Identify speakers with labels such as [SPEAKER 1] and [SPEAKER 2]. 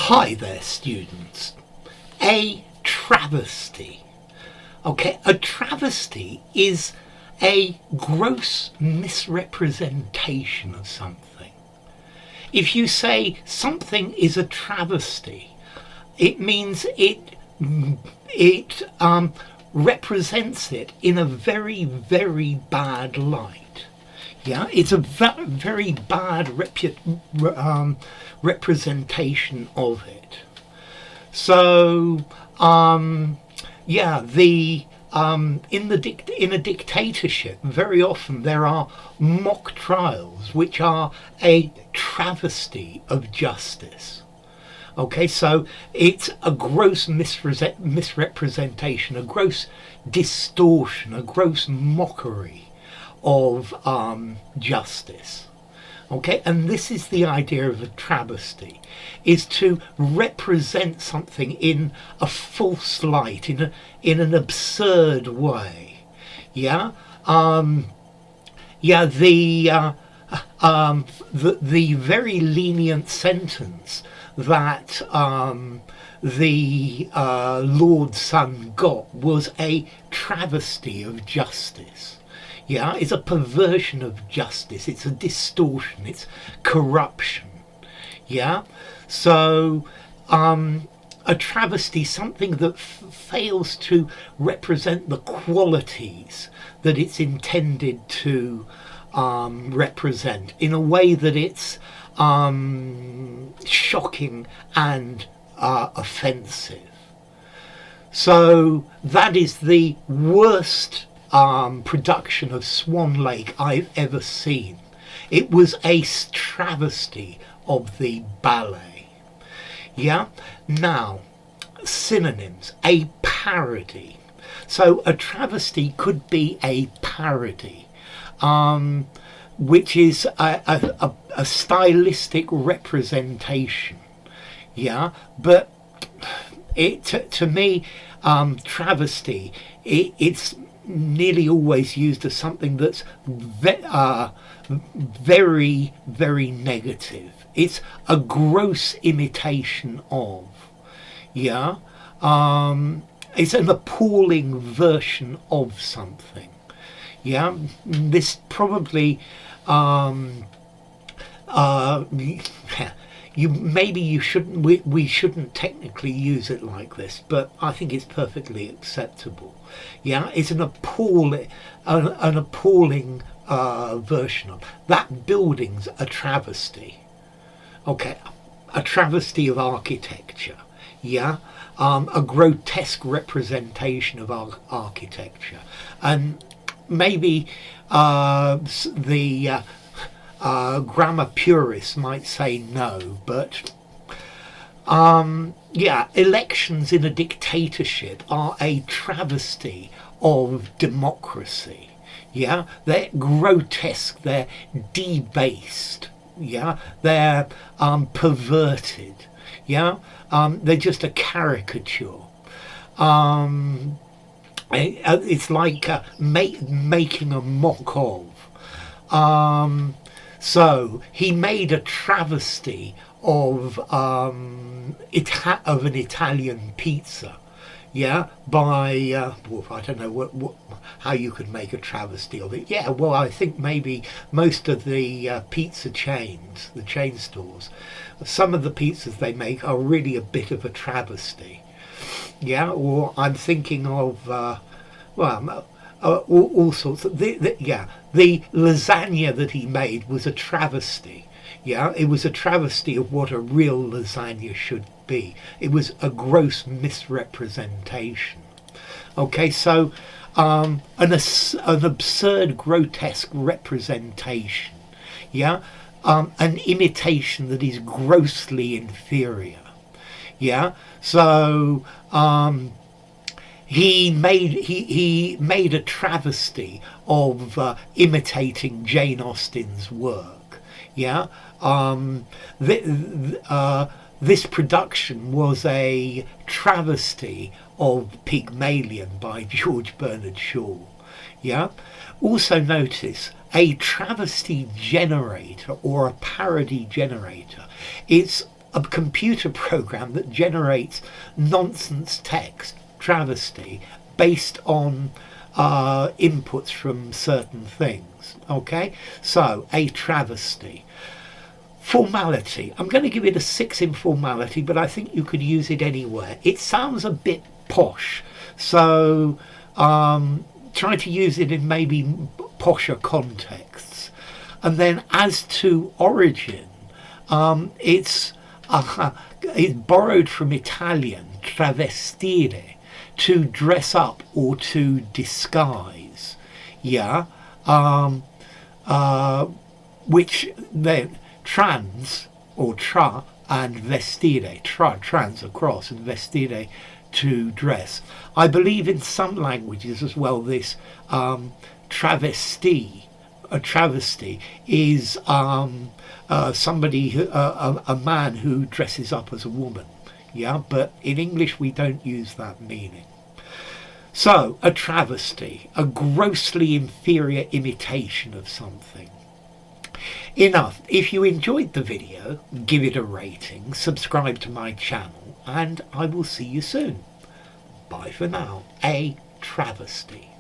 [SPEAKER 1] Hi there, students. A travesty. Okay, a travesty is a gross misrepresentation of something. If you say something is a travesty, it means it represents it in a very, very bad light. Yeah, it's a very bad representation of it. So, yeah, in a dictatorship, very often there are mock trials which are a travesty of justice. Okay, so it's a gross misrepresentation, a gross distortion, a gross mockery of justice. Okay, and this is the idea of a travesty, is to represent something in a false light, in an absurd way. Yeah, yeah. The very lenient sentence that the Lord's Son got was a travesty of justice. Yeah, it's a perversion of justice, it's a distortion, it's corruption. Yeah, so a travesty, something that fails to represent the qualities that it's intended to represent in a way that it's shocking and offensive. So that is the worst production of Swan Lake I've ever seen. It was a travesty of the ballet. Yeah. Now, synonyms: a parody. So a travesty could be a parody, which is a stylistic representation. Yeah, but to me, travesty, it's nearly always used as something that's very, very negative. It's a gross imitation of. Yeah, it's an appalling version of something. Yeah, this probably we shouldn't technically use it like this, but I think it's perfectly acceptable. Yeah, it's an appalling version of that. Building's a travesty. Okay, a travesty of architecture. Yeah, a grotesque representation of architecture, and maybe the grammar purists might say no, but yeah, elections in a dictatorship are a travesty of democracy. Yeah, they're grotesque, they're debased. Yeah, they're perverted. Yeah, they're just a caricature. It's like making a mock of. So he made a travesty of an Italian pizza. Yeah, by well, I don't know how you could make a travesty of it. Yeah, well, I think maybe most of the pizza chains, the chain stores, some of the pizzas they make are really a bit of a travesty. Yeah, or I'm thinking of all sorts of the lasagna that he made was a travesty. Yeah, it was a travesty of what a real lasagna should be. It was a gross misrepresentation. Okay, so an absurd, grotesque representation. Yeah, an imitation that is grossly inferior. Yeah, so he made a travesty of imitating Jane Austen's work. Yeah, this production was a travesty of Pygmalion by George Bernard Shaw. Yeah. Also notice a travesty generator or a parody generator. It's a computer program that generates nonsense text, travesty, based on inputs from certain things. Okay, so a travesty. Formality. I'm going to give it a 6 in formality, but I think you could use it anywhere. It sounds a bit posh, so try to use it in maybe posher contexts. And then as to origin, it's borrowed from Italian travestire, to dress up or to disguise. Yeah, which then trans or tra and vestire, trans across, and vestire to dress. I believe in some languages as well this travesty, a travesty is somebody who, a man who dresses up as a woman. Yeah, but in English we don't use that meaning. So, a travesty, a grossly inferior imitation of something. Enough. If you enjoyed the video, give it a rating, subscribe to my channel, and I will see you soon. Bye for now. A travesty.